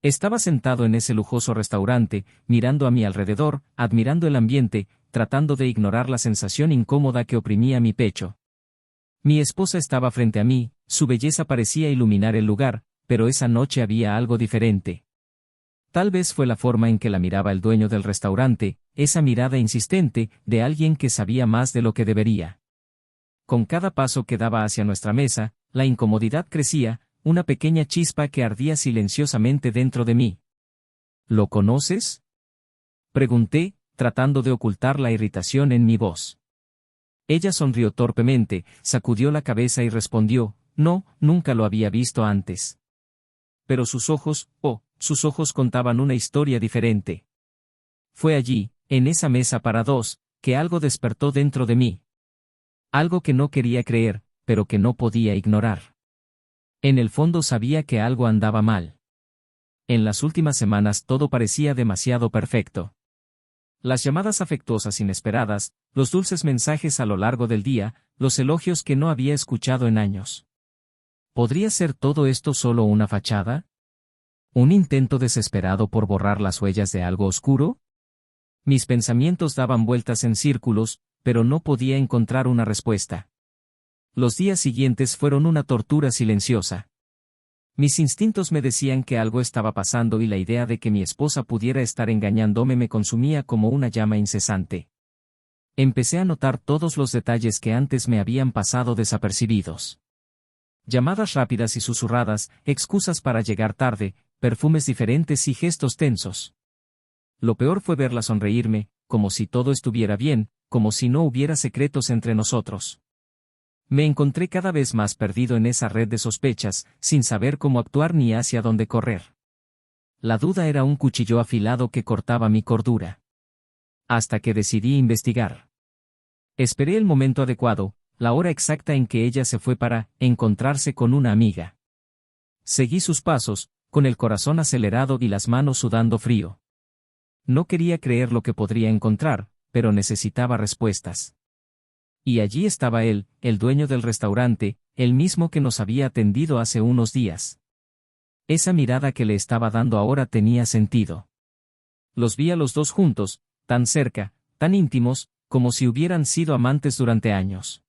Estaba sentado en ese lujoso restaurante, mirando a mi alrededor, admirando el ambiente, tratando de ignorar la sensación incómoda que oprimía mi pecho. Mi esposa estaba frente a mí, su belleza parecía iluminar el lugar, pero esa noche había algo diferente. Tal vez fue la forma en que la miraba el dueño del restaurante, esa mirada insistente, de alguien que sabía más de lo que debería. Con cada paso que daba hacia nuestra mesa, la incomodidad crecía, una pequeña chispa que ardía silenciosamente dentro de mí. ¿Lo conoces?, pregunté, tratando de ocultar la irritación en mi voz. Ella sonrió torpemente, sacudió la cabeza y respondió, no, nunca lo había visto antes. Pero sus ojos contaban una historia diferente. Fue allí, en esa mesa para dos, que algo despertó dentro de mí. Algo que no quería creer, pero que no podía ignorar. En el fondo sabía que algo andaba mal. En las últimas semanas todo parecía demasiado perfecto. Las llamadas afectuosas inesperadas, los dulces mensajes a lo largo del día, los elogios que no había escuchado en años. ¿Podría ser todo esto solo una fachada? ¿Un intento desesperado por borrar las huellas de algo oscuro? Mis pensamientos daban vueltas en círculos, pero no podía encontrar una respuesta. Los días siguientes fueron una tortura silenciosa. Mis instintos me decían que algo estaba pasando y la idea de que mi esposa pudiera estar engañándome me consumía como una llama incesante. Empecé a notar todos los detalles que antes me habían pasado desapercibidos. Llamadas rápidas y susurradas, excusas para llegar tarde, perfumes diferentes y gestos tensos. Lo peor fue verla sonreírme, como si todo estuviera bien, como si no hubiera secretos entre nosotros. Me encontré cada vez más perdido en esa red de sospechas, sin saber cómo actuar ni hacia dónde correr. La duda era un cuchillo afilado que cortaba mi cordura. Hasta que decidí investigar. Esperé el momento adecuado, la hora exacta en que ella se fue para encontrarse con una amiga. Seguí sus pasos, con el corazón acelerado y las manos sudando frío. No quería creer lo que podría encontrar, pero necesitaba respuestas. Y allí estaba él, el dueño del restaurante, el mismo que nos había atendido hace unos días. Esa mirada que le estaba dando ahora tenía sentido. Los vi a los dos juntos, tan cerca, tan íntimos, como si hubieran sido amantes durante años.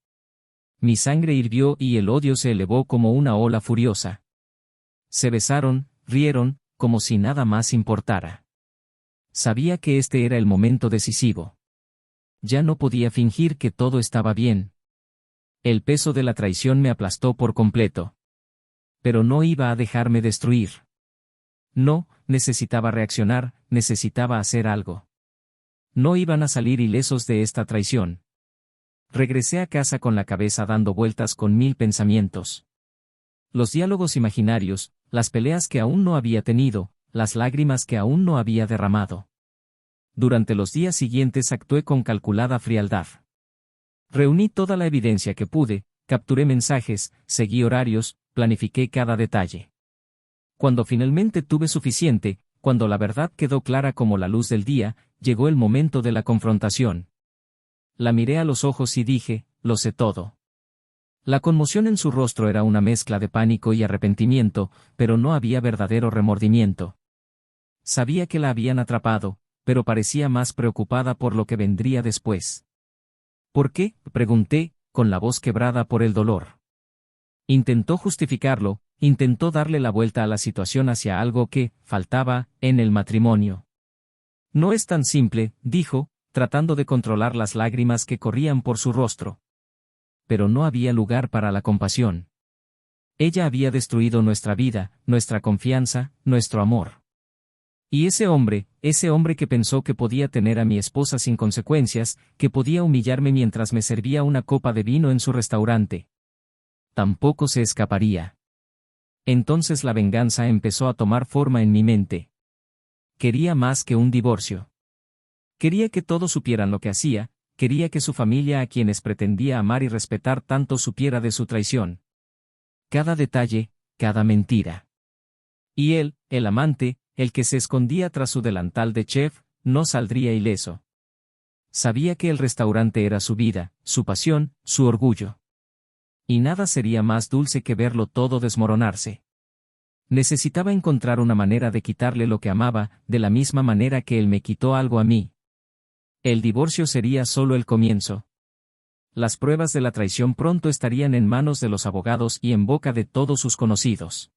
Mi sangre hirvió y el odio se elevó como una ola furiosa. Se besaron, rieron, como si nada más importara. Sabía que este era el momento decisivo. Ya no podía fingir que todo estaba bien. El peso de la traición me aplastó por completo. Pero no iba a dejarme destruir. No, necesitaba reaccionar, necesitaba hacer algo. No iban a salir ilesos de esta traición. Regresé a casa con la cabeza dando vueltas con mil pensamientos. Los diálogos imaginarios, las peleas que aún no había tenido, las lágrimas que aún no había derramado. Durante los días siguientes actué con calculada frialdad. Reuní toda la evidencia que pude, capturé mensajes, seguí horarios, planifiqué cada detalle. Cuando finalmente tuve suficiente, cuando la verdad quedó clara como la luz del día, llegó el momento de la confrontación. La miré a los ojos y dije, lo sé todo. La conmoción en su rostro era una mezcla de pánico y arrepentimiento, pero no había verdadero remordimiento. Sabía que la habían atrapado, pero parecía más preocupada por lo que vendría después. ¿Por qué?, pregunté, con la voz quebrada por el dolor. Intentó justificarlo, intentó darle la vuelta a la situación hacia algo que faltaba en el matrimonio. No es tan simple, dijo, tratando de controlar las lágrimas que corrían por su rostro. Pero no había lugar para la compasión. Ella había destruido nuestra vida, nuestra confianza, nuestro amor. Y ese hombre que pensó que podía tener a mi esposa sin consecuencias, que podía humillarme mientras me servía una copa de vino en su restaurante. Tampoco se escaparía. Entonces la venganza empezó a tomar forma en mi mente. Quería más que un divorcio. Quería que todos supieran lo que hacía, quería que su familia a quienes pretendía amar y respetar tanto supiera de su traición. Cada detalle, cada mentira. Y él, el amante, el que se escondía tras su delantal de chef, no saldría ileso. Sabía que el restaurante era su vida, su pasión, su orgullo. Y nada sería más dulce que verlo todo desmoronarse. Necesitaba encontrar una manera de quitarle lo que amaba, de la misma manera que él me quitó algo a mí. El divorcio sería solo el comienzo. Las pruebas de la traición pronto estarían en manos de los abogados y en boca de todos sus conocidos.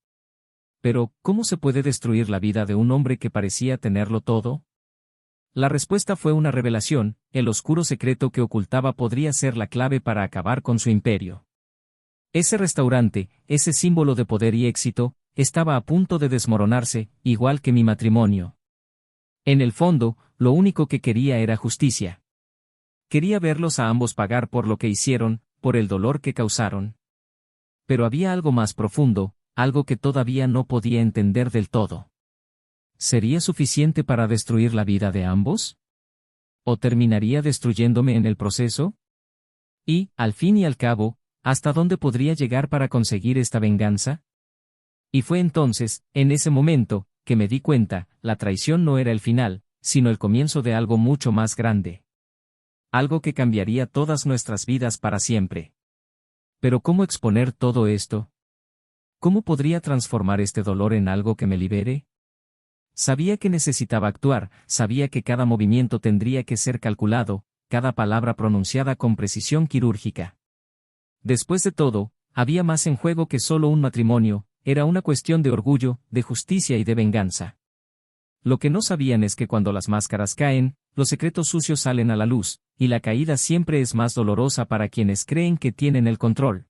Pero, ¿cómo se puede destruir la vida de un hombre que parecía tenerlo todo? La respuesta fue una revelación: el oscuro secreto que ocultaba podría ser la clave para acabar con su imperio. Ese restaurante, ese símbolo de poder y éxito, estaba a punto de desmoronarse, igual que mi matrimonio. En el fondo, lo único que quería era justicia. Quería verlos a ambos pagar por lo que hicieron, por el dolor que causaron. Pero había algo más profundo, algo que todavía no podía entender del todo. ¿Sería suficiente para destruir la vida de ambos? ¿O terminaría destruyéndome en el proceso? Y, al fin y al cabo, ¿hasta dónde podría llegar para conseguir esta venganza? Y fue entonces, en ese momento, que me di cuenta: la traición no era el final, sino el comienzo de algo mucho más grande. Algo que cambiaría todas nuestras vidas para siempre. Pero ¿cómo exponer todo esto? ¿Cómo podría transformar este dolor en algo que me libere? Sabía que necesitaba actuar, sabía que cada movimiento tendría que ser calculado, cada palabra pronunciada con precisión quirúrgica. Después de todo, había más en juego que solo un matrimonio, era una cuestión de orgullo, de justicia y de venganza. Lo que no sabían es que cuando las máscaras caen, los secretos sucios salen a la luz, y la caída siempre es más dolorosa para quienes creen que tienen el control.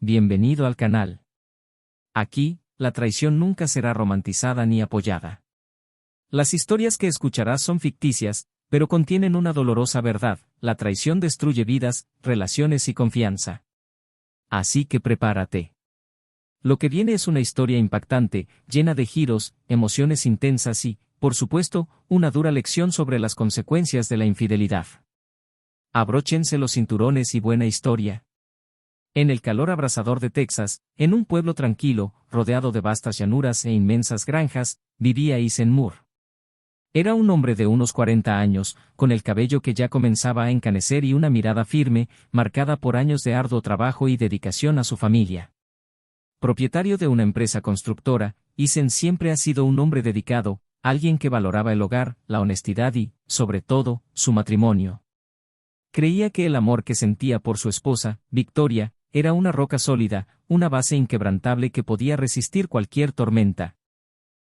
Bienvenido al canal. Aquí, la traición nunca será romantizada ni apoyada. Las historias que escucharás son ficticias, pero contienen una dolorosa verdad: la traición destruye vidas, relaciones y confianza. Así que prepárate. Lo que viene es una historia impactante, llena de giros, emociones intensas y, por supuesto, una dura lección sobre las consecuencias de la infidelidad. Abróchense los cinturones y buena historia. En el calor abrasador de Texas, en un pueblo tranquilo, rodeado de vastas llanuras e inmensas granjas, vivía Ethan Moore. Era un hombre de unos 40 años, con el cabello que ya comenzaba a encanecer y una mirada firme, marcada por años de arduo trabajo y dedicación a su familia. Propietario de una empresa constructora, Ethan siempre ha sido un hombre dedicado, alguien que valoraba el hogar, la honestidad y, sobre todo, su matrimonio. Creía que el amor que sentía por su esposa, Victoria, era una roca sólida, una base inquebrantable que podía resistir cualquier tormenta.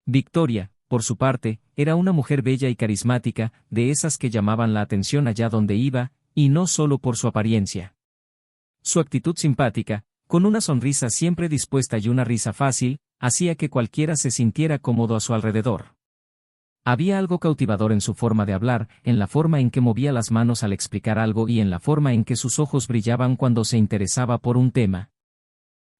Victoria, por su parte, era una mujer bella y carismática, de esas que llamaban la atención allá donde iba, y no solo por su apariencia. Su actitud simpática, con una sonrisa siempre dispuesta y una risa fácil, hacía que cualquiera se sintiera cómodo a su alrededor. Había algo cautivador en su forma de hablar, en la forma en que movía las manos al explicar algo y en la forma en que sus ojos brillaban cuando se interesaba por un tema.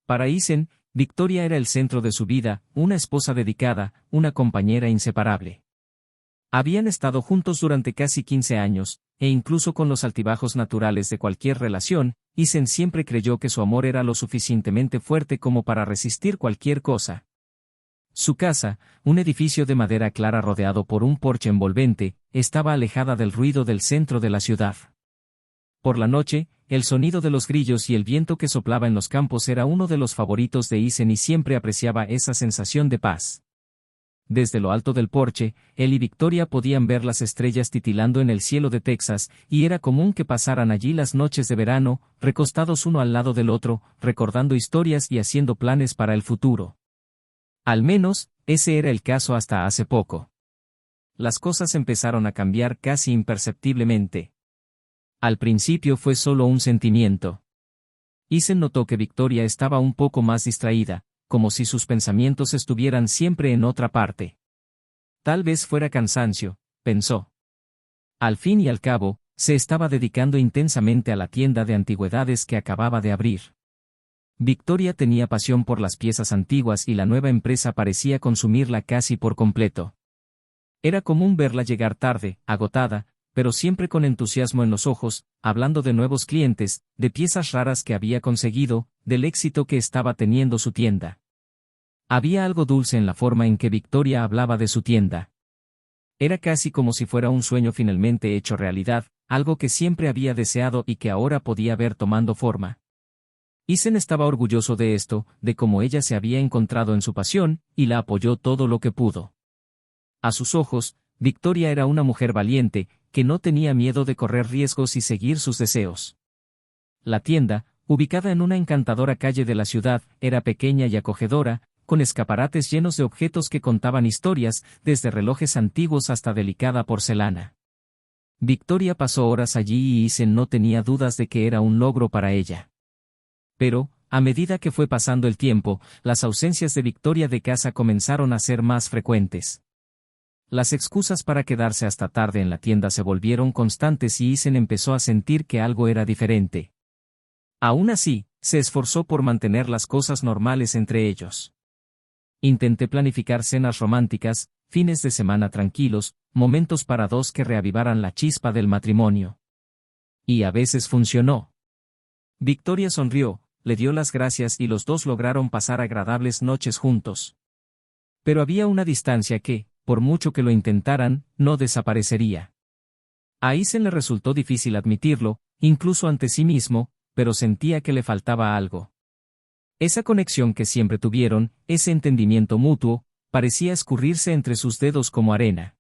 Para Ethan, Victoria era el centro de su vida, una esposa dedicada, una compañera inseparable. Habían estado juntos durante casi 15 años, e incluso con los altibajos naturales de cualquier relación, Ethan siempre creyó que su amor era lo suficientemente fuerte como para resistir cualquier cosa. Su casa, un edificio de madera clara rodeado por un porche envolvente, estaba alejada del ruido del centro de la ciudad. Por la noche, el sonido de los grillos y el viento que soplaba en los campos era uno de los favoritos de Ethan y siempre apreciaba esa sensación de paz. Desde lo alto del porche, él y Victoria podían ver las estrellas titilando en el cielo de Texas, y era común que pasaran allí las noches de verano, recostados uno al lado del otro, recordando historias y haciendo planes para el futuro. Al menos, ese era el caso hasta hace poco. Las cosas empezaron a cambiar casi imperceptiblemente. Al principio fue solo un sentimiento. Ethan notó que Victoria estaba un poco más distraída, como si sus pensamientos estuvieran siempre en otra parte. Tal vez fuera cansancio, pensó. Al fin y al cabo, se estaba dedicando intensamente a la tienda de antigüedades que acababa de abrir. Victoria tenía pasión por las piezas antiguas y la nueva empresa parecía consumirla casi por completo. Era común verla llegar tarde, agotada, pero siempre con entusiasmo en los ojos, hablando de nuevos clientes, de piezas raras que había conseguido, del éxito que estaba teniendo su tienda. Había algo dulce en la forma en que Victoria hablaba de su tienda. Era casi como si fuera un sueño finalmente hecho realidad, algo que siempre había deseado y que ahora podía ver tomando forma. Isen estaba orgulloso de esto, de cómo ella se había encontrado en su pasión, y la apoyó todo lo que pudo. A sus ojos, Victoria era una mujer valiente, que no tenía miedo de correr riesgos y seguir sus deseos. La tienda, ubicada en una encantadora calle de la ciudad, era pequeña y acogedora, con escaparates llenos de objetos que contaban historias, desde relojes antiguos hasta delicada porcelana. Victoria pasó horas allí y Isen no tenía dudas de que era un logro para ella. Pero, a medida que fue pasando el tiempo, las ausencias de Victoria de casa comenzaron a ser más frecuentes. Las excusas para quedarse hasta tarde en la tienda se volvieron constantes y Isen empezó a sentir que algo era diferente. Aún así, se esforzó por mantener las cosas normales entre ellos. Intenté planificar cenas románticas, fines de semana tranquilos, momentos para dos que reavivaran la chispa del matrimonio. Y a veces funcionó. Victoria sonrió, le dio las gracias y los dos lograron pasar agradables noches juntos. Pero había una distancia que, por mucho que lo intentaran, no desaparecería. A Isen le resultó difícil admitirlo, incluso ante sí mismo, pero sentía que le faltaba algo. Esa conexión que siempre tuvieron, ese entendimiento mutuo, parecía escurrirse entre sus dedos como arena.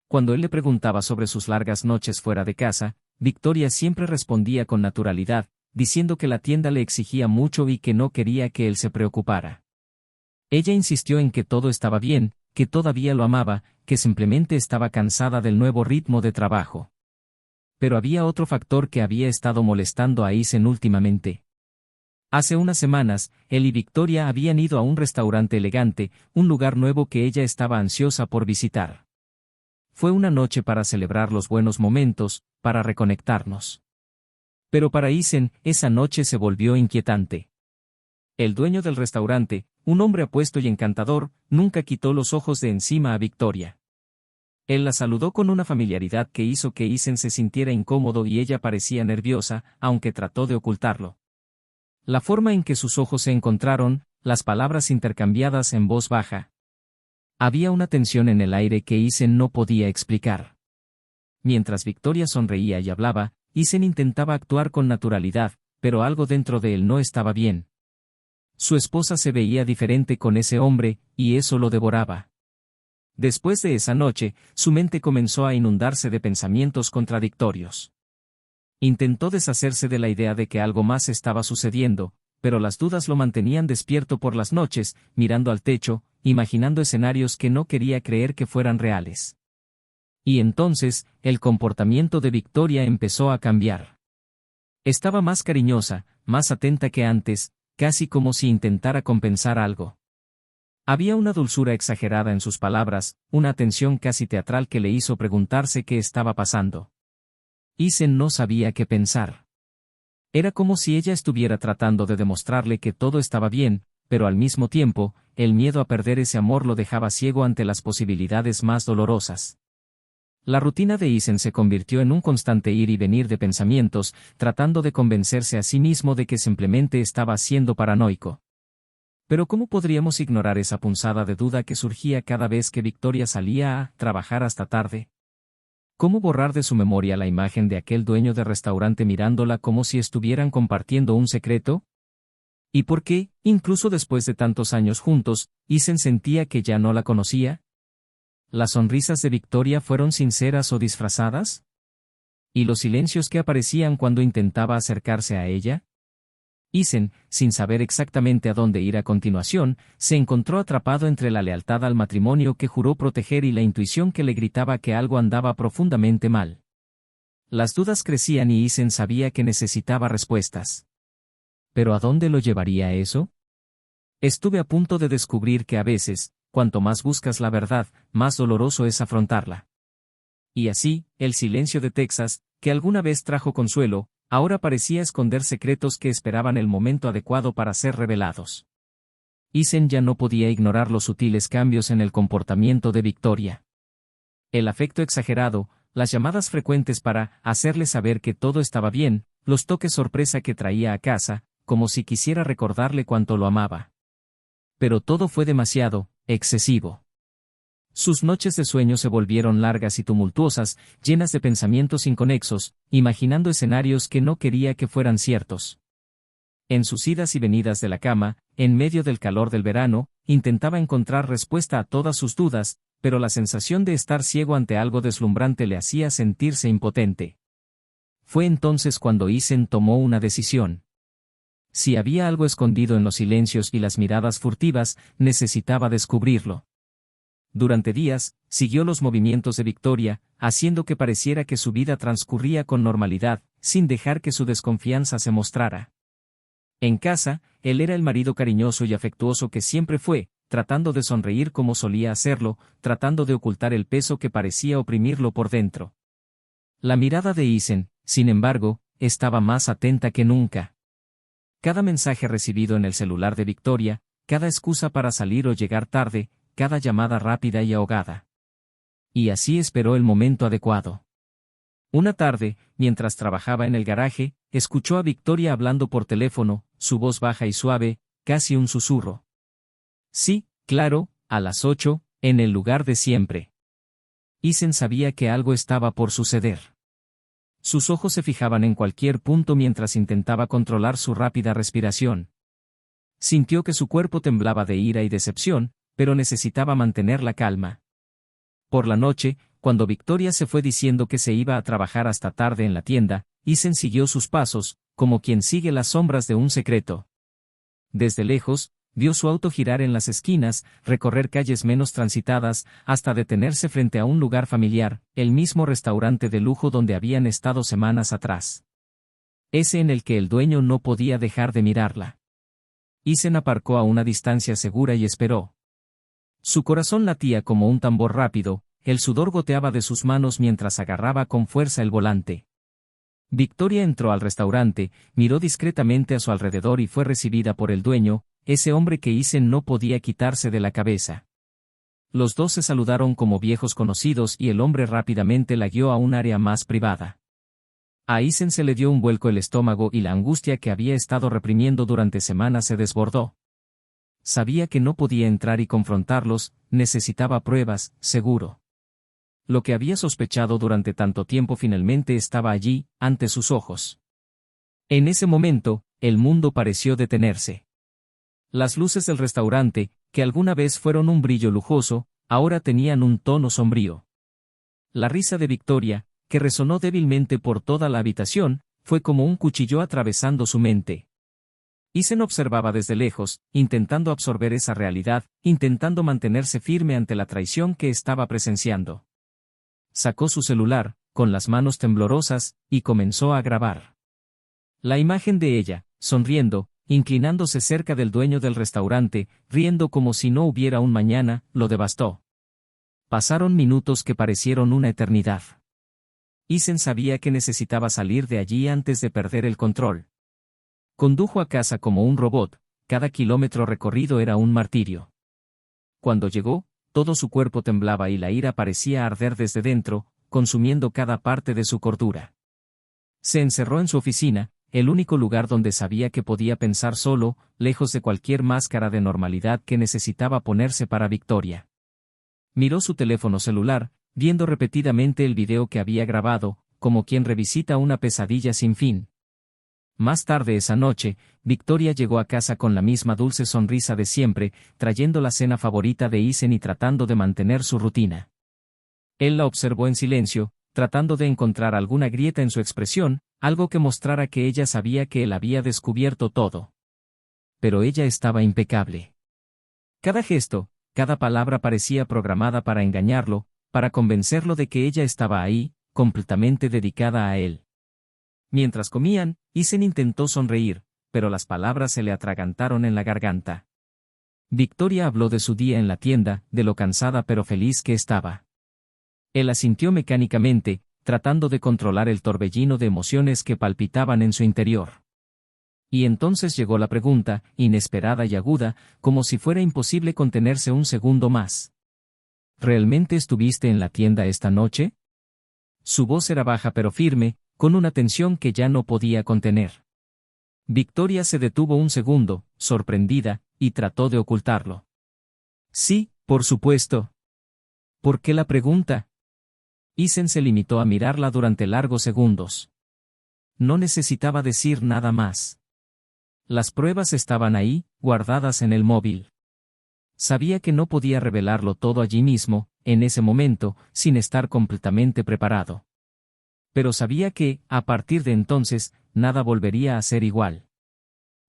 Cuando él le preguntaba sobre sus largas noches fuera de casa, Victoria siempre respondía con naturalidad, diciendo que la tienda le exigía mucho y que no quería que él se preocupara. Ella insistió en que todo estaba bien, que todavía lo amaba, que simplemente estaba cansada del nuevo ritmo de trabajo. Pero había otro factor que había estado molestando a Isen últimamente. Hace unas semanas, él y Victoria habían ido a un restaurante elegante, un lugar nuevo que ella estaba ansiosa por visitar. Fue una noche para celebrar los buenos momentos, para reconectarnos. Pero para Isen, esa noche se volvió inquietante. El dueño del restaurante, un hombre apuesto y encantador, nunca quitó los ojos de encima a Victoria. Él la saludó con una familiaridad que hizo que Isen se sintiera incómodo y ella parecía nerviosa, aunque trató de ocultarlo. La forma en que sus ojos se encontraron, las palabras intercambiadas en voz baja. Había una tensión en el aire que Isen no podía explicar. Mientras Victoria sonreía y hablaba, Isen intentaba actuar con naturalidad, pero algo dentro de él no estaba bien. Su esposa se veía diferente con ese hombre, y eso lo devoraba. Después de esa noche, su mente comenzó a inundarse de pensamientos contradictorios. Intentó deshacerse de la idea de que algo más estaba sucediendo, pero las dudas lo mantenían despierto por las noches, mirando al techo, imaginando escenarios que no quería creer que fueran reales. Y entonces, el comportamiento de Victoria empezó a cambiar. Estaba más cariñosa, más atenta que antes, casi como si intentara compensar algo. Había una dulzura exagerada en sus palabras, una atención casi teatral que le hizo preguntarse qué estaba pasando. Isen no sabía qué pensar. Era como si ella estuviera tratando de demostrarle que todo estaba bien, pero al mismo tiempo, el miedo a perder ese amor lo dejaba ciego ante las posibilidades más dolorosas. La rutina de Isen se convirtió en un constante ir y venir de pensamientos, tratando de convencerse a sí mismo de que simplemente estaba siendo paranoico. Pero ¿cómo podríamos ignorar esa punzada de duda que surgía cada vez que Victoria salía a trabajar hasta tarde? ¿Cómo borrar de su memoria la imagen de aquel dueño de restaurante mirándola como si estuvieran compartiendo un secreto? ¿Y por qué, incluso después de tantos años juntos, Isen sentía que ya no la conocía? ¿Las sonrisas de Victoria fueron sinceras o disfrazadas? ¿Y los silencios que aparecían cuando intentaba acercarse a ella? Isen, sin saber exactamente a dónde ir a continuación, se encontró atrapado entre la lealtad al matrimonio que juró proteger y la intuición que le gritaba que algo andaba profundamente mal. Las dudas crecían y Isen sabía que necesitaba respuestas. ¿Pero a dónde lo llevaría eso? Estuve a punto de descubrir que a veces, cuanto más buscas la verdad, más doloroso es afrontarla. Y así, el silencio de Texas, que alguna vez trajo consuelo, ahora parecía esconder secretos que esperaban el momento adecuado para ser revelados. Isen ya no podía ignorar los sutiles cambios en el comportamiento de Victoria. El afecto exagerado, las llamadas frecuentes para hacerle saber que todo estaba bien, los toques sorpresa que traía a casa, como si quisiera recordarle cuánto lo amaba. Pero todo fue demasiado, excesivo. Sus noches de sueño se volvieron largas y tumultuosas, llenas de pensamientos inconexos, imaginando escenarios que no quería que fueran ciertos. En sus idas y venidas de la cama, en medio del calor del verano, intentaba encontrar respuesta a todas sus dudas, pero la sensación de estar ciego ante algo deslumbrante le hacía sentirse impotente. Fue entonces cuando Isen tomó una decisión. Si había algo escondido en los silencios y las miradas furtivas, necesitaba descubrirlo. Durante días, siguió los movimientos de Victoria, haciendo que pareciera que su vida transcurría con normalidad, sin dejar que su desconfianza se mostrara. En casa, él era el marido cariñoso y afectuoso que siempre fue, tratando de sonreír como solía hacerlo, tratando de ocultar el peso que parecía oprimirlo por dentro. La mirada de Isen, sin embargo, estaba más atenta que nunca. Cada mensaje recibido en el celular de Victoria, cada excusa para salir o llegar tarde, cada llamada rápida y ahogada. Y así esperó el momento adecuado. Una tarde, mientras trabajaba en el garaje, escuchó a Victoria hablando por teléfono, su voz baja y suave, casi un susurro. Sí, claro, a las 8, en el lugar de siempre. Isen sabía que algo estaba por suceder. Sus ojos se fijaban en cualquier punto mientras intentaba controlar su rápida respiración. Sintió que su cuerpo temblaba de ira y decepción, pero necesitaba mantener la calma. Por la noche, cuando Victoria se fue diciendo que se iba a trabajar hasta tarde en la tienda, Isen siguió sus pasos, como quien sigue las sombras de un secreto. Desde lejos, vio su auto girar en las esquinas, recorrer calles menos transitadas, hasta detenerse frente a un lugar familiar, el mismo restaurante de lujo donde habían estado semanas atrás. Ese en el que el dueño no podía dejar de mirarla. Isen aparcó a una distancia segura y esperó. Su corazón latía como un tambor rápido, el sudor goteaba de sus manos mientras agarraba con fuerza el volante. Victoria entró al restaurante, miró discretamente a su alrededor y fue recibida por el dueño, ese hombre que Isen no podía quitarse de la cabeza. Los dos se saludaron como viejos conocidos y el hombre rápidamente la guió a un área más privada. A Isen se le dio un vuelco el estómago y la angustia que había estado reprimiendo durante semanas se desbordó. Sabía que no podía entrar y confrontarlos, necesitaba pruebas, seguro. Lo que había sospechado durante tanto tiempo finalmente estaba allí, ante sus ojos. En ese momento, el mundo pareció detenerse. Las luces del restaurante, que alguna vez fueron un brillo lujoso, ahora tenían un tono sombrío. La risa de Victoria, que resonó débilmente por toda la habitación, fue como un cuchillo atravesando su mente. Isen observaba desde lejos, intentando absorber esa realidad, intentando mantenerse firme ante la traición que estaba presenciando. Sacó su celular, con las manos temblorosas, y comenzó a grabar. La imagen de ella, sonriendo, inclinándose cerca del dueño del restaurante, riendo como si no hubiera un mañana, lo devastó. Pasaron minutos que parecieron una eternidad. Isen sabía que necesitaba salir de allí antes de perder el control. Condujo a casa como un robot, cada kilómetro recorrido era un martirio. Cuando llegó, todo su cuerpo temblaba y la ira parecía arder desde dentro, consumiendo cada parte de su cordura. Se encerró en su oficina, el único lugar donde sabía que podía pensar solo, lejos de cualquier máscara de normalidad que necesitaba ponerse para Victoria. Miró su teléfono celular, viendo repetidamente el video que había grabado, como quien revisita una pesadilla sin fin. Más tarde esa noche, Victoria llegó a casa con la misma dulce sonrisa de siempre, trayendo la cena favorita de Isen y tratando de mantener su rutina. Él la observó en silencio, tratando de encontrar alguna grieta en su expresión, algo que mostrara que ella sabía que él había descubierto todo. Pero ella estaba impecable. Cada gesto, cada palabra parecía programada para engañarlo, para convencerlo de que ella estaba ahí, completamente dedicada a él. Mientras comían, Isen intentó sonreír, pero las palabras se le atragantaron en la garganta. Victoria habló de su día en la tienda, de lo cansada pero feliz que estaba. Él asintió mecánicamente, tratando de controlar el torbellino de emociones que palpitaban en su interior. Y entonces llegó la pregunta, inesperada y aguda, como si fuera imposible contenerse un segundo más. ¿Realmente estuviste en la tienda esta noche? Su voz era baja pero firme, con una tensión que ya no podía contener. Victoria se detuvo un segundo, sorprendida, y trató de ocultarlo. Sí, por supuesto. ¿Por qué la pregunta? Isen se limitó a mirarla durante largos segundos. No necesitaba decir nada más. Las pruebas estaban ahí, guardadas en el móvil. Sabía que no podía revelarlo todo allí mismo, en ese momento, sin estar completamente preparado. Pero sabía que, a partir de entonces, nada volvería a ser igual.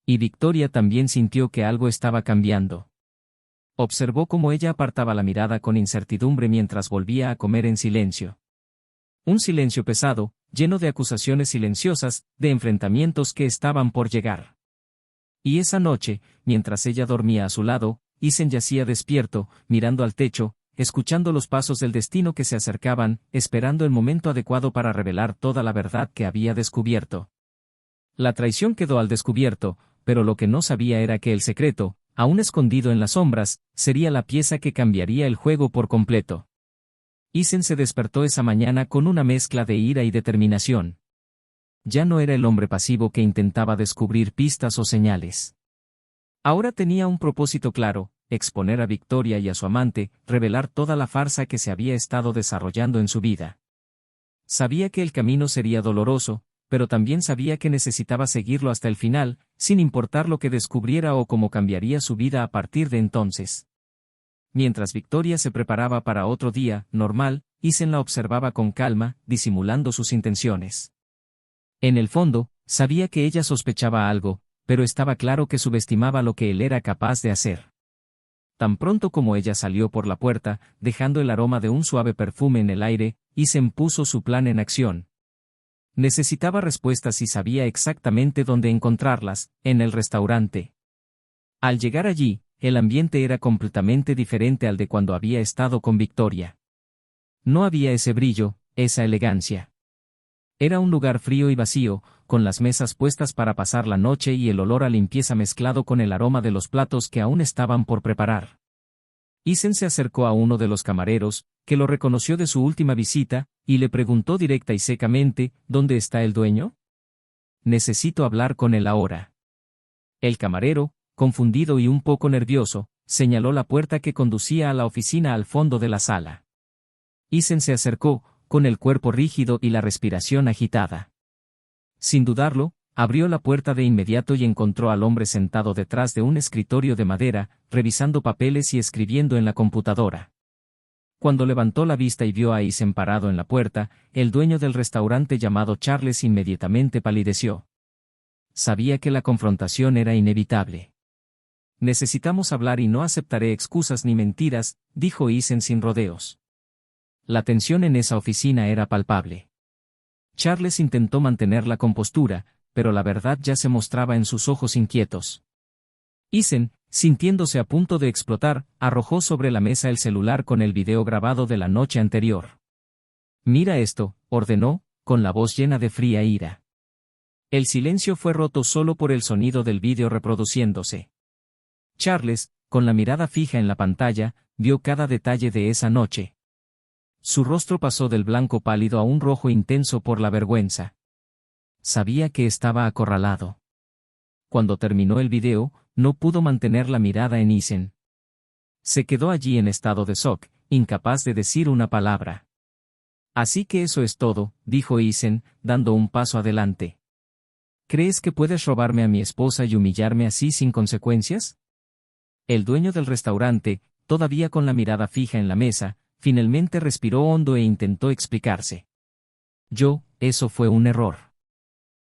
Y Victoria también sintió que algo estaba cambiando. Observó cómo ella apartaba la mirada con incertidumbre mientras volvía a comer en silencio. Un silencio pesado, lleno de acusaciones silenciosas, de enfrentamientos que estaban por llegar. Y esa noche, mientras ella dormía a su lado, Isen yacía despierto, mirando al techo, escuchando los pasos del destino que se acercaban, esperando el momento adecuado para revelar toda la verdad que había descubierto. La traición quedó al descubierto, pero lo que no sabía era que el secreto, aún escondido en las sombras, sería la pieza que cambiaría el juego por completo. Isen se despertó esa mañana con una mezcla de ira y determinación. Ya no era el hombre pasivo que intentaba descubrir pistas o señales. Ahora tenía un propósito claro: exponer a Victoria y a su amante, revelar toda la farsa que se había estado desarrollando en su vida. Sabía que el camino sería doloroso, pero también sabía que necesitaba seguirlo hasta el final, sin importar lo que descubriera o cómo cambiaría su vida a partir de entonces. Mientras Victoria se preparaba para otro día, normal, Isen la observaba con calma, disimulando sus intenciones. En el fondo, sabía que ella sospechaba algo, pero estaba claro que subestimaba lo que él era capaz de hacer. Tan pronto como ella salió por la puerta, dejando el aroma de un suave perfume en el aire, Isen puso su plan en acción. Necesitaba respuestas y sabía exactamente dónde encontrarlas: en el restaurante. Al llegar allí, el ambiente era completamente diferente al de cuando había estado con Victoria. No había ese brillo, esa elegancia. Era un lugar frío y vacío, con las mesas puestas para pasar la noche y el olor a limpieza mezclado con el aroma de los platos que aún estaban por preparar. Isen se acercó a uno de los camareros, que lo reconoció de su última visita, y le preguntó directa y secamente: ¿dónde está el dueño? Necesito hablar con él ahora. El camarero, confundido y un poco nervioso, señaló la puerta que conducía a la oficina al fondo de la sala. Isen se acercó, con el cuerpo rígido y la respiración agitada. Sin dudarlo, abrió la puerta de inmediato y encontró al hombre sentado detrás de un escritorio de madera, revisando papeles y escribiendo en la computadora. Cuando levantó la vista y vio a Isen parado en la puerta, el dueño del restaurante llamado Charles inmediatamente palideció. Sabía que la confrontación era inevitable. Necesitamos hablar y no aceptaré excusas ni mentiras, dijo Isen sin rodeos. La tensión en esa oficina era palpable. Charles intentó mantener la compostura, pero la verdad ya se mostraba en sus ojos inquietos. Isen, sintiéndose a punto de explotar, arrojó sobre la mesa el celular con el video grabado de la noche anterior. «Mira esto», ordenó, con la voz llena de fría ira. El silencio fue roto solo por el sonido del vídeo reproduciéndose. Charles, con la mirada fija en la pantalla, vio cada detalle de esa noche. Su rostro pasó del blanco pálido a un rojo intenso por la vergüenza. Sabía que estaba acorralado. Cuando terminó el video, no pudo mantener la mirada en Isen. Se quedó allí en estado de shock, incapaz de decir una palabra. «Así que eso es todo», dijo Isen, dando un paso adelante. «¿Crees que puedes robarme a mi esposa y humillarme así sin consecuencias?» El dueño del restaurante, todavía con la mirada fija en la mesa, finalmente respiró hondo e intentó explicarse. «Eso fue un error.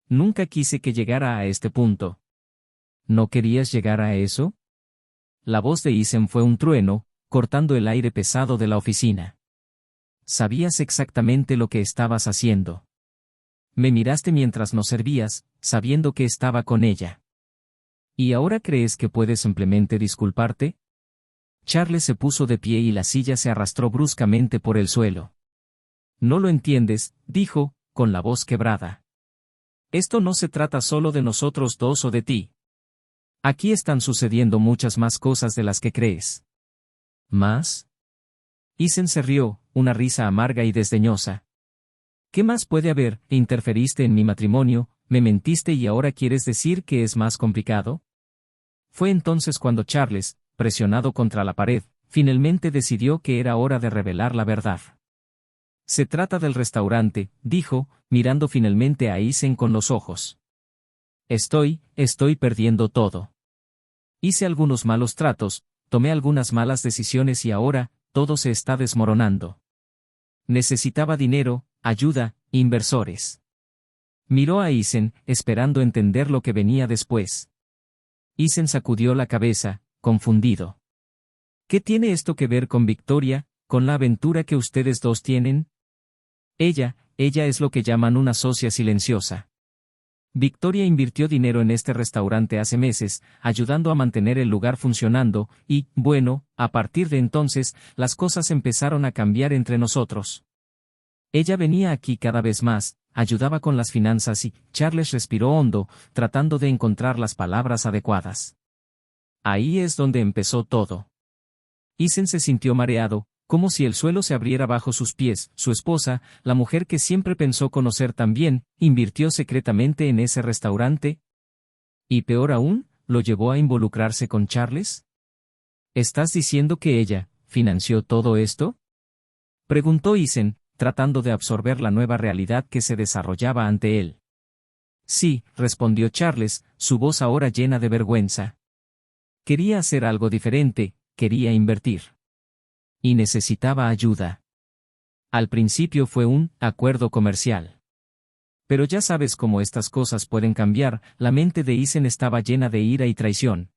Nunca quise que llegara a este punto». «¿No querías llegar a eso?» La voz de Isen fue un trueno, cortando el aire pesado de la oficina. «Sabías exactamente lo que estabas haciendo. Me miraste mientras nos servías, sabiendo que estaba con ella. ¿Y ahora crees que puedes simplemente disculparte?» Charles se puso de pie y la silla se arrastró bruscamente por el suelo. «No lo entiendes», dijo, con la voz quebrada. «Esto no se trata solo de nosotros dos o de ti. Aquí están sucediendo muchas más cosas de las que crees». «¿Más?» Isen se rió, una risa amarga y desdeñosa. «¿Qué más puede haber? Interferiste en mi matrimonio, me mentiste y ahora quieres decir que es más complicado». Fue entonces cuando Charles, presionado contra la pared, finalmente decidió que era hora de revelar la verdad. «Se trata del restaurante», dijo, mirando finalmente a Isen con los ojos. Estoy perdiendo todo. Hice algunos malos tratos, tomé algunas malas decisiones y ahora, todo se está desmoronando. Necesitaba dinero, ayuda, inversores. Miró a Isen, esperando entender lo que venía después. Isen sacudió la cabeza, confundido. ¿Qué tiene esto que ver con Victoria, con la aventura que ustedes dos tienen? Ella es lo que llaman una socia silenciosa. Victoria invirtió dinero en este restaurante hace meses, ayudando a mantener el lugar funcionando, y, bueno, a partir de entonces, las cosas empezaron a cambiar entre nosotros. Ella venía aquí cada vez más, ayudaba con las finanzas y, Charles respiró hondo, tratando de encontrar las palabras adecuadas. Ahí es donde empezó todo. Isen se sintió mareado, como si el suelo se abriera bajo sus pies. Su esposa, la mujer que siempre pensó conocer tan bien, invirtió secretamente en ese restaurante. Y peor aún, ¿lo llevó a involucrarse con Charles? ¿Estás diciendo que ella financió todo esto? Preguntó Isen, tratando de absorber la nueva realidad que se desarrollaba ante él. Sí, respondió Charles, su voz ahora llena de vergüenza. Quería hacer algo diferente, quería invertir. Y necesitaba ayuda. Al principio fue un acuerdo comercial. Pero ya sabes cómo estas cosas pueden cambiar. La mente de Isen estaba llena de ira y traición.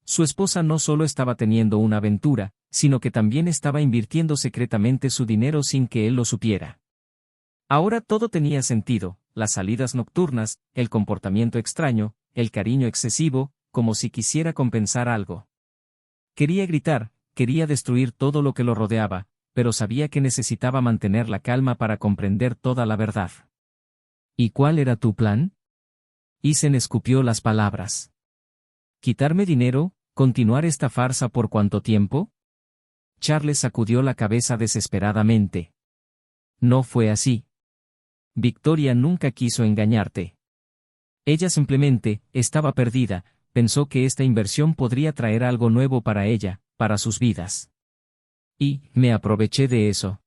Su esposa no solo estaba teniendo una aventura, sino que también estaba invirtiendo secretamente su dinero sin que él lo supiera. Ahora todo tenía sentido, las salidas nocturnas, el comportamiento extraño, el cariño excesivo, como si quisiera compensar algo. Quería gritar, quería destruir todo lo que lo rodeaba, pero sabía que necesitaba mantener la calma para comprender toda la verdad. ¿Y cuál era tu plan? Isen escupió las palabras. ¿Quitarme dinero? ¿Continuar esta farsa por cuánto tiempo? Charles sacudió la cabeza desesperadamente. No fue así. Victoria nunca quiso engañarte. Ella simplemente estaba perdida, pensó que esta inversión podría traer algo nuevo para ella, para sus vidas. Y me aproveché de eso.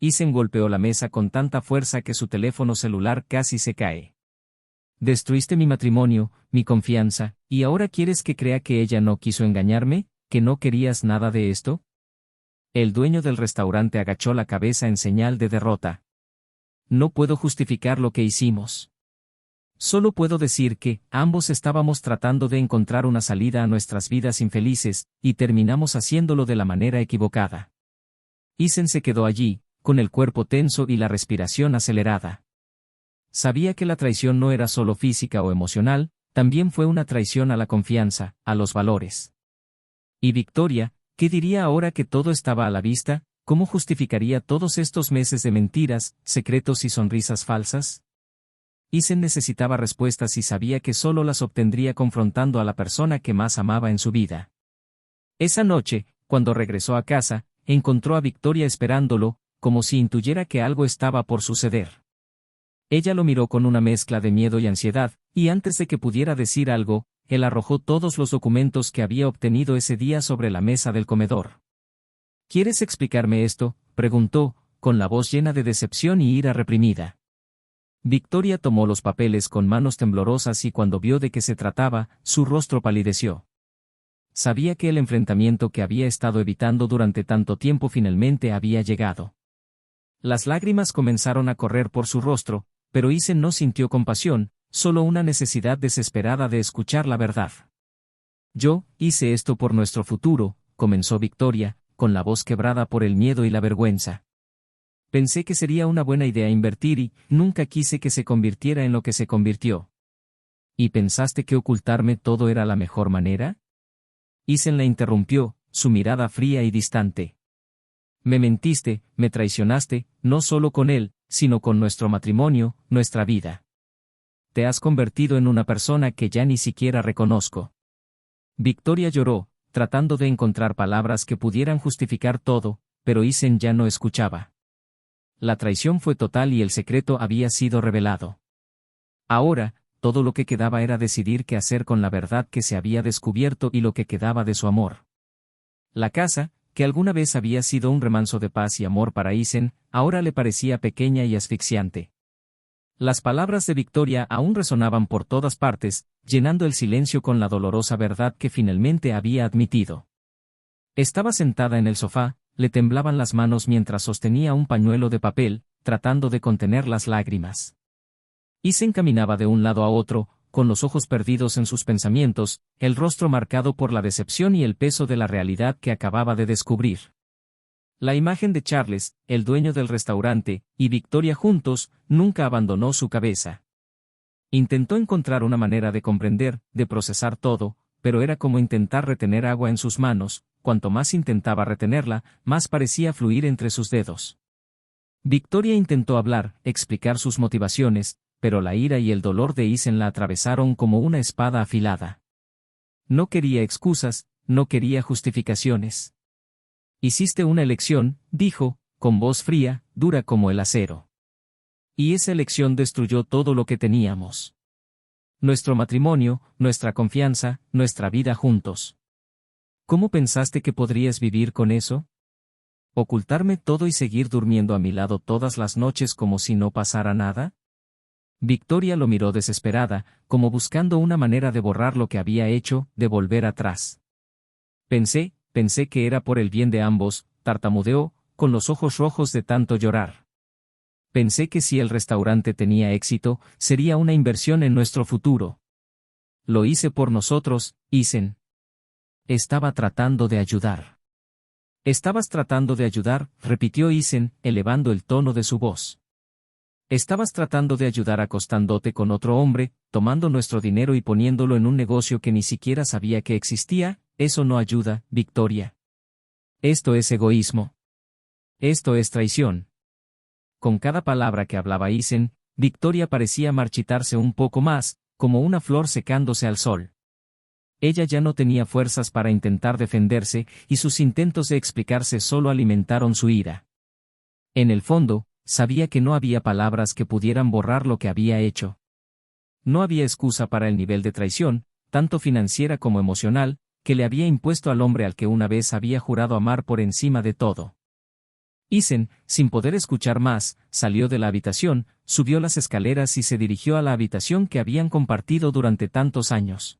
Isen golpeó la mesa con tanta fuerza que su teléfono celular casi se cae. Destruiste mi matrimonio, mi confianza, ¿y ahora quieres que crea que ella no quiso engañarme, que no querías nada de esto? El dueño del restaurante agachó la cabeza en señal de derrota. No puedo justificar lo que hicimos. Solo puedo decir que, ambos estábamos tratando de encontrar una salida a nuestras vidas infelices, y terminamos haciéndolo de la manera equivocada. Isen se quedó allí, con el cuerpo tenso y la respiración acelerada. Sabía que la traición no era solo física o emocional, también fue una traición a la confianza, a los valores. ¿Y Victoria, qué diría ahora que todo estaba a la vista? ¿Cómo justificaría todos estos meses de mentiras, secretos y sonrisas falsas? Isen necesitaba respuestas y sabía que solo las obtendría confrontando a la persona que más amaba en su vida. Esa noche, cuando regresó a casa, encontró a Victoria esperándolo, como si intuyera que algo estaba por suceder. Ella lo miró con una mezcla de miedo y ansiedad, y antes de que pudiera decir algo, él arrojó todos los documentos que había obtenido ese día sobre la mesa del comedor. ¿Quieres explicarme esto?, preguntó, con la voz llena de decepción y ira reprimida. Victoria tomó los papeles con manos temblorosas y cuando vio de qué se trataba, su rostro palideció. Sabía que el enfrentamiento que había estado evitando durante tanto tiempo finalmente había llegado. Las lágrimas comenzaron a correr por su rostro, pero Isen no sintió compasión, solo una necesidad desesperada de escuchar la verdad. Yo hice esto por nuestro futuro, comenzó Victoria, con la voz quebrada por el miedo y la vergüenza. Pensé que sería una buena idea invertir y nunca quise que se convirtiera en lo que se convirtió. ¿Y pensaste que ocultarme todo era la mejor manera? Isen la interrumpió, su mirada fría y distante. Me mentiste, me traicionaste, no solo con él, sino con nuestro matrimonio, nuestra vida. Te has convertido en una persona que ya ni siquiera reconozco. Victoria lloró, tratando de encontrar palabras que pudieran justificar todo, pero Isen ya no escuchaba. La traición fue total y el secreto había sido revelado. Ahora, todo lo que quedaba era decidir qué hacer con la verdad que se había descubierto y lo que quedaba de su amor. La casa, que alguna vez había sido un remanso de paz y amor para Isen, ahora le parecía pequeña y asfixiante. Las palabras de Victoria aún resonaban por todas partes, llenando el silencio con la dolorosa verdad que finalmente había admitido. Estaba sentada en el sofá, le temblaban las manos mientras sostenía un pañuelo de papel, tratando de contener las lágrimas. Y se encaminaba de un lado a otro, con los ojos perdidos en sus pensamientos, el rostro marcado por la decepción y el peso de la realidad que acababa de descubrir. La imagen de Charles, el dueño del restaurante, y Victoria juntos, nunca abandonó su cabeza. Intentó encontrar una manera de comprender, de procesar todo, pero era como intentar retener agua en sus manos, cuanto más intentaba retenerla, más parecía fluir entre sus dedos. Victoria intentó hablar, explicar sus motivaciones, pero la ira y el dolor de Isen la atravesaron como una espada afilada. No quería excusas, no quería justificaciones. Hiciste una elección, dijo, con voz fría, dura como el acero. Y esa elección destruyó todo lo que teníamos. Nuestro matrimonio, nuestra confianza, nuestra vida juntos. ¿Cómo pensaste que podrías vivir con eso? ¿Ocultarme todo y seguir durmiendo a mi lado todas las noches como si no pasara nada? Victoria lo miró desesperada, como buscando una manera de borrar lo que había hecho, de volver atrás. Pensé que era por el bien de ambos, tartamudeó, con los ojos rojos de tanto llorar. Pensé que si el restaurante tenía éxito, sería una inversión en nuestro futuro. Lo hice por nosotros, Isen. Estaba tratando de ayudar. Estabas tratando de ayudar, repitió Isen, elevando el tono de su voz. Estabas tratando de ayudar acostándote con otro hombre, tomando nuestro dinero y poniéndolo en un negocio que ni siquiera sabía que existía. Eso no ayuda, Victoria. Esto es egoísmo. Esto es traición. Con cada palabra que hablaba Isen, Victoria parecía marchitarse un poco más, como una flor secándose al sol. Ella ya no tenía fuerzas para intentar defenderse, y sus intentos de explicarse solo alimentaron su ira. En el fondo, sabía que no había palabras que pudieran borrar lo que había hecho. No había excusa para el nivel de traición, tanto financiera como emocional, que le había impuesto al hombre al que una vez había jurado amar por encima de todo. Isen, sin poder escuchar más, salió de la habitación, subió las escaleras y se dirigió a la habitación que habían compartido durante tantos años.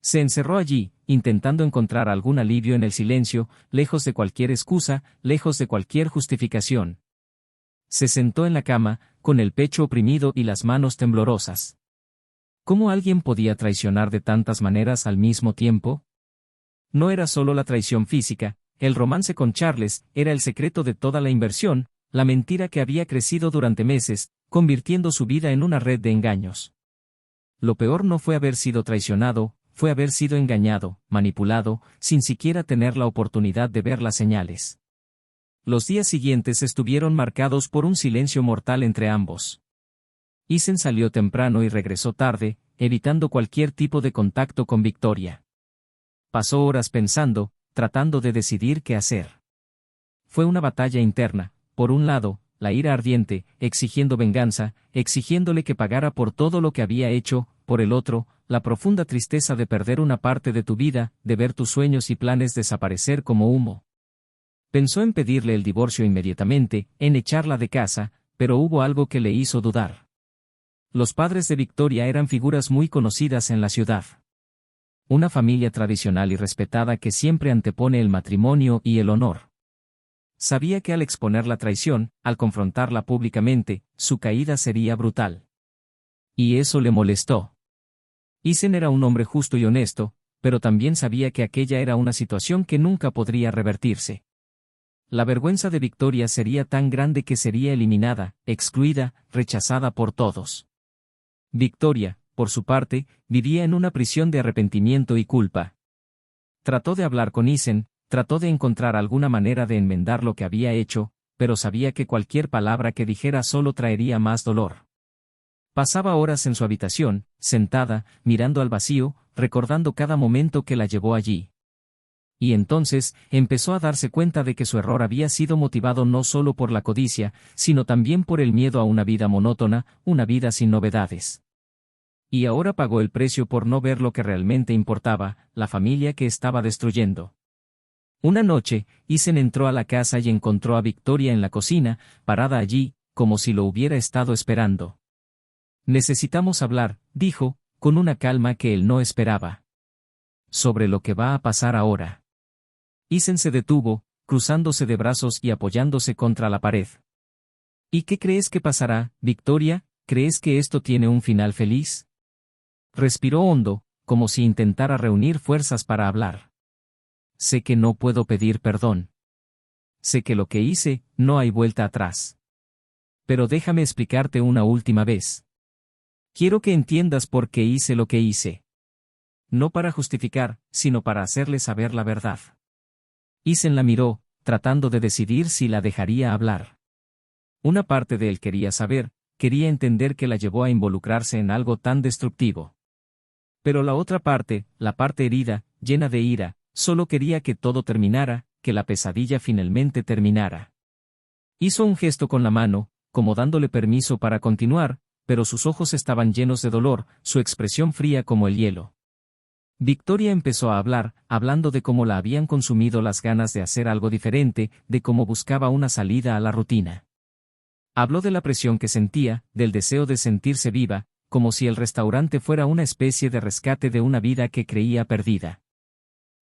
Se encerró allí, intentando encontrar algún alivio en el silencio, lejos de cualquier excusa, lejos de cualquier justificación. Se sentó en la cama, con el pecho oprimido y las manos temblorosas. ¿Cómo alguien podía traicionar de tantas maneras al mismo tiempo? No era solo la traición física, el romance con Charles era el secreto de toda la inversión, la mentira que había crecido durante meses, convirtiendo su vida en una red de engaños. Lo peor no fue haber sido traicionado, fue haber sido engañado, manipulado, sin siquiera tener la oportunidad de ver las señales. Los días siguientes estuvieron marcados por un silencio mortal entre ambos. Isen salió temprano y regresó tarde, evitando cualquier tipo de contacto con Victoria. Pasó horas pensando, tratando de decidir qué hacer. Fue una batalla interna, por un lado, la ira ardiente, exigiendo venganza, exigiéndole que pagara por todo lo que había hecho, por el otro, la profunda tristeza de perder una parte de tu vida, de ver tus sueños y planes desaparecer como humo. Pensó en pedirle el divorcio inmediatamente, en echarla de casa, pero hubo algo que le hizo dudar. Los padres de Victoria eran figuras muy conocidas en la ciudad. Una familia tradicional y respetada que siempre antepone el matrimonio y el honor. Sabía que al exponer la traición, al confrontarla públicamente, su caída sería brutal. Y eso le molestó. Isen era un hombre justo y honesto, pero también sabía que aquella era una situación que nunca podría revertirse. La vergüenza de Victoria sería tan grande que sería eliminada, excluida, rechazada por todos. Victoria, por su parte, vivía en una prisión de arrepentimiento y culpa. Trató de hablar con Isen, trató de encontrar alguna manera de enmendar lo que había hecho, pero sabía que cualquier palabra que dijera solo traería más dolor. Pasaba horas en su habitación, sentada, mirando al vacío, recordando cada momento que la llevó allí. Y entonces, empezó a darse cuenta de que su error había sido motivado no solo por la codicia, sino también por el miedo a una vida monótona, una vida sin novedades. Y ahora pagó el precio por no ver lo que realmente importaba, la familia que estaba destruyendo. Una noche, Isen entró a la casa y encontró a Victoria en la cocina, parada allí, como si lo hubiera estado esperando. Necesitamos hablar, dijo, con una calma que él no esperaba. Sobre lo que va a pasar ahora. Isen se detuvo, cruzándose de brazos y apoyándose contra la pared. ¿Y qué crees que pasará, Victoria? ¿Crees que esto tiene un final feliz? Respiró hondo, como si intentara reunir fuerzas para hablar. Sé que no puedo pedir perdón. Sé que lo que hice, no hay vuelta atrás. Pero déjame explicarte una última vez. Quiero que entiendas por qué hice lo que hice. No para justificar, sino para hacerle saber la verdad. Isen la miró, tratando de decidir si la dejaría hablar. Una parte de él quería saber, quería entender qué la llevó a involucrarse en algo tan destructivo. Pero la otra parte, la parte herida, llena de ira, solo quería que todo terminara, que la pesadilla finalmente terminara. Hizo un gesto con la mano, como dándole permiso para continuar, pero sus ojos estaban llenos de dolor, su expresión fría como el hielo. Victoria empezó a hablar, hablando de cómo la habían consumido las ganas de hacer algo diferente, de cómo buscaba una salida a la rutina. Habló de la presión que sentía, del deseo de sentirse viva, como si el restaurante fuera una especie de rescate de una vida que creía perdida.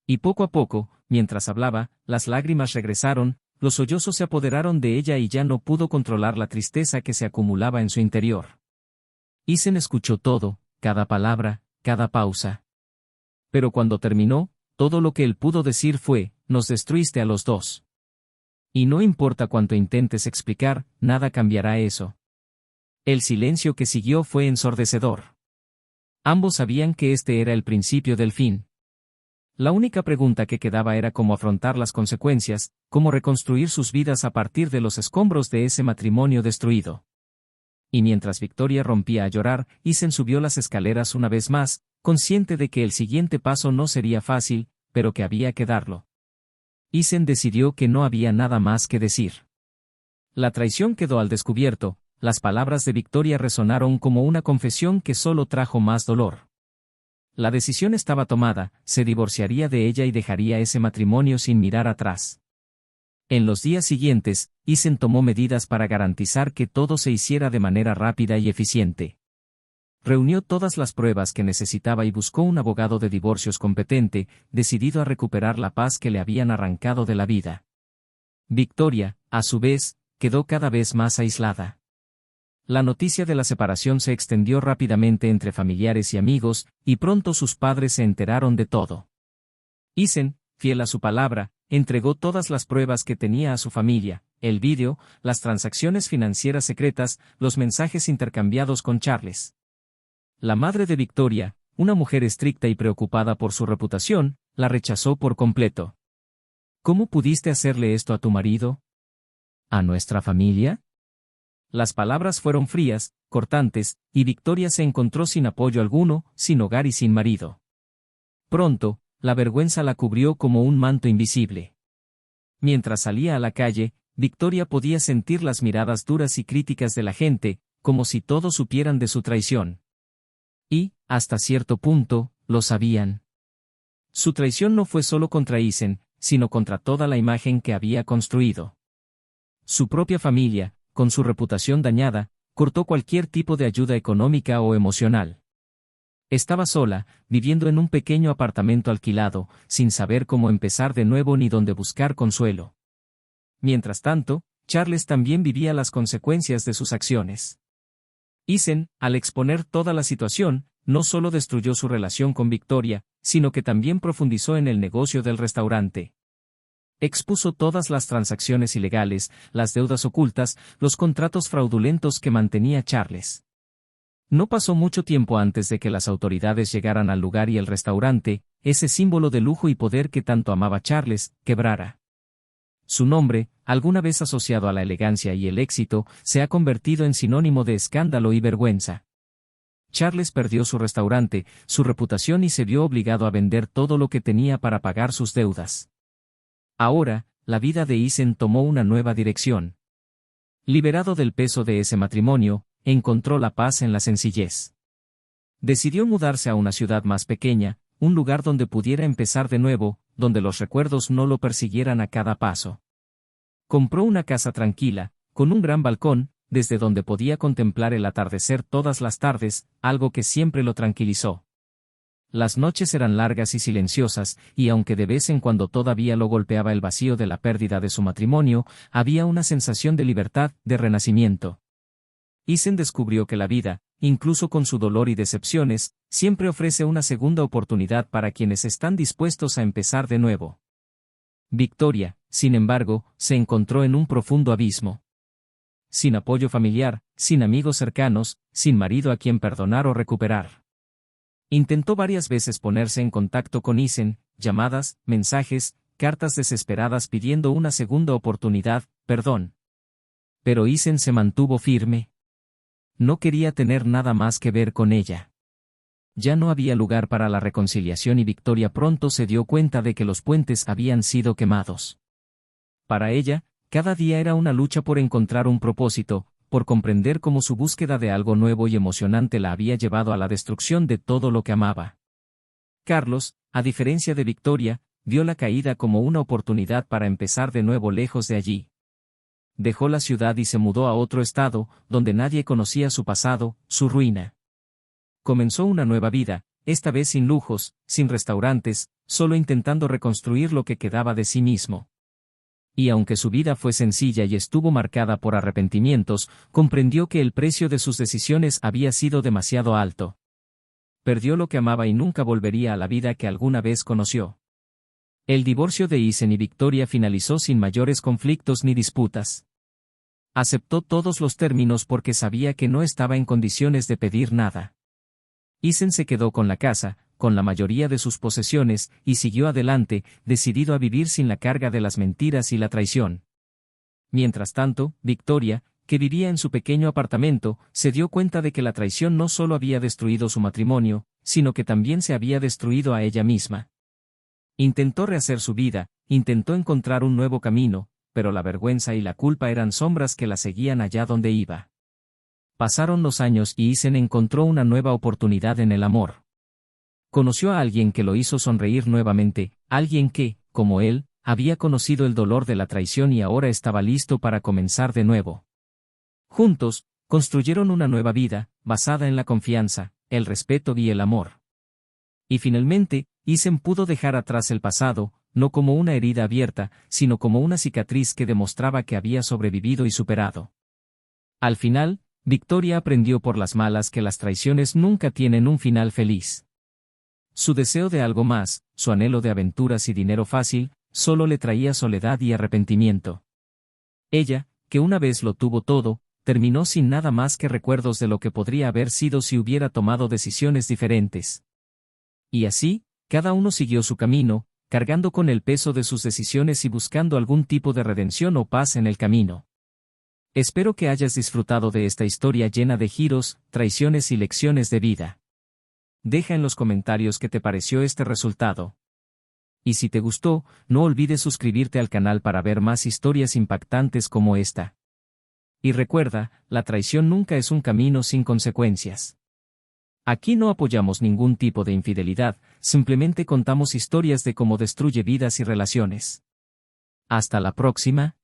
Y poco a poco, mientras hablaba, las lágrimas regresaron, los sollozos se apoderaron de ella y ya no pudo controlar la tristeza que se acumulaba en su interior. Isen escuchó todo, cada palabra, cada pausa. Pero cuando terminó, todo lo que él pudo decir fue, nos destruiste a los dos. Y no importa cuánto intentes explicar, nada cambiará eso. El silencio que siguió fue ensordecedor. Ambos sabían que este era el principio del fin. La única pregunta que quedaba era cómo afrontar las consecuencias, cómo reconstruir sus vidas a partir de los escombros de ese matrimonio destruido. Y mientras Victoria rompía a llorar, Isen subió las escaleras una vez más, consciente de que el siguiente paso no sería fácil, pero que había que darlo. Isen decidió que no había nada más que decir. La traición quedó al descubierto, las palabras de Victoria resonaron como una confesión que solo trajo más dolor. La decisión estaba tomada, se divorciaría de ella y dejaría ese matrimonio sin mirar atrás. En los días siguientes, Isen tomó medidas para garantizar que todo se hiciera de manera rápida y eficiente. Reunió todas las pruebas que necesitaba y buscó un abogado de divorcios competente, decidido a recuperar la paz que le habían arrancado de la vida. Victoria, a su vez, quedó cada vez más aislada. La noticia de la separación se extendió rápidamente entre familiares y amigos, y pronto sus padres se enteraron de todo. Isen, fiel a su palabra, entregó todas las pruebas que tenía a su familia, el vídeo, las transacciones financieras secretas, los mensajes intercambiados con Charles. La madre de Victoria, una mujer estricta y preocupada por su reputación, la rechazó por completo. ¿Cómo pudiste hacerle esto a tu marido? ¿A nuestra familia? Las palabras fueron frías, cortantes, y Victoria se encontró sin apoyo alguno, sin hogar y sin marido. Pronto, la vergüenza la cubrió como un manto invisible. Mientras salía a la calle, Victoria podía sentir las miradas duras y críticas de la gente, como si todos supieran de su traición. Y, hasta cierto punto, lo sabían. Su traición no fue solo contra Isen, sino contra toda la imagen que había construido. Su propia familia, con su reputación dañada, cortó cualquier tipo de ayuda económica o emocional. Estaba sola, viviendo en un pequeño apartamento alquilado, sin saber cómo empezar de nuevo ni dónde buscar consuelo. Mientras tanto, Charles también vivía las consecuencias de sus acciones. Isen, al exponer toda la situación, no solo destruyó su relación con Victoria, sino que también profundizó en el negocio del restaurante. Expuso todas las transacciones ilegales, las deudas ocultas, los contratos fraudulentos que mantenía Charles. No pasó mucho tiempo antes de que las autoridades llegaran al lugar y el restaurante, ese símbolo de lujo y poder que tanto amaba Charles, quebrara. Su nombre, alguna vez asociado a la elegancia y el éxito, se ha convertido en sinónimo de escándalo y vergüenza. Charles perdió su restaurante, su reputación y se vio obligado a vender todo lo que tenía para pagar sus deudas. Ahora, la vida de Isen tomó una nueva dirección. Liberado del peso de ese matrimonio, encontró la paz en la sencillez. Decidió mudarse a una ciudad más pequeña, un lugar donde pudiera empezar de nuevo, donde los recuerdos no lo persiguieran a cada paso. Compró una casa tranquila, con un gran balcón, desde donde podía contemplar el atardecer todas las tardes, algo que siempre lo tranquilizó. Las noches eran largas y silenciosas, y aunque de vez en cuando todavía lo golpeaba el vacío de la pérdida de su matrimonio, había una sensación de libertad, de renacimiento. Isen descubrió que la vida, incluso con su dolor y decepciones, siempre ofrece una segunda oportunidad para quienes están dispuestos a empezar de nuevo. Victoria, sin embargo, se encontró en un profundo abismo. Sin apoyo familiar, sin amigos cercanos, sin marido a quien perdonar o recuperar. Intentó varias veces ponerse en contacto con Isen, llamadas, mensajes, cartas desesperadas pidiendo una segunda oportunidad, perdón. Pero Isen se mantuvo firme. No quería tener nada más que ver con ella. Ya no había lugar para la reconciliación y Victoria pronto se dio cuenta de que los puentes habían sido quemados. Para ella, cada día era una lucha por encontrar un propósito, por comprender cómo su búsqueda de algo nuevo y emocionante la había llevado a la destrucción de todo lo que amaba. Carlos, a diferencia de Victoria, vio la caída como una oportunidad para empezar de nuevo lejos de allí. Dejó la ciudad y se mudó a otro estado, donde nadie conocía su pasado, su ruina. Comenzó una nueva vida, esta vez sin lujos, sin restaurantes, solo intentando reconstruir lo que quedaba de sí mismo. Y aunque su vida fue sencilla y estuvo marcada por arrepentimientos, comprendió que el precio de sus decisiones había sido demasiado alto. Perdió lo que amaba y nunca volvería a la vida que alguna vez conoció. El divorcio de Isen y Victoria finalizó sin mayores conflictos ni disputas. Aceptó todos los términos porque sabía que no estaba en condiciones de pedir nada. Isen se quedó con la casa, con la mayoría de sus posesiones, y siguió adelante, decidido a vivir sin la carga de las mentiras y la traición. Mientras tanto, Victoria, que vivía en su pequeño apartamento, se dio cuenta de que la traición no solo había destruido su matrimonio, sino que también se había destruido a ella misma. Intentó rehacer su vida, intentó encontrar un nuevo camino, pero la vergüenza y la culpa eran sombras que la seguían allá donde iba. Pasaron los años y Isen encontró una nueva oportunidad en el amor. Conoció a alguien que lo hizo sonreír nuevamente, alguien que, como él, había conocido el dolor de la traición y ahora estaba listo para comenzar de nuevo. Juntos, construyeron una nueva vida, basada en la confianza, el respeto y el amor. Y finalmente, Isen pudo dejar atrás el pasado, no como una herida abierta, sino como una cicatriz que demostraba que había sobrevivido y superado. Al final, Victoria aprendió por las malas que las traiciones nunca tienen un final feliz. Su deseo de algo más, su anhelo de aventuras y dinero fácil, solo le traía soledad y arrepentimiento. Ella, que una vez lo tuvo todo, terminó sin nada más que recuerdos de lo que podría haber sido si hubiera tomado decisiones diferentes. Y así, cada uno siguió su camino, cargando con el peso de sus decisiones y buscando algún tipo de redención o paz en el camino. Espero que hayas disfrutado de esta historia llena de giros, traiciones y lecciones de vida. Deja en los comentarios qué te pareció este resultado. Y si te gustó, no olvides suscribirte al canal para ver más historias impactantes como esta. Y recuerda, la traición nunca es un camino sin consecuencias. Aquí no apoyamos ningún tipo de infidelidad, simplemente contamos historias de cómo destruye vidas y relaciones. Hasta la próxima.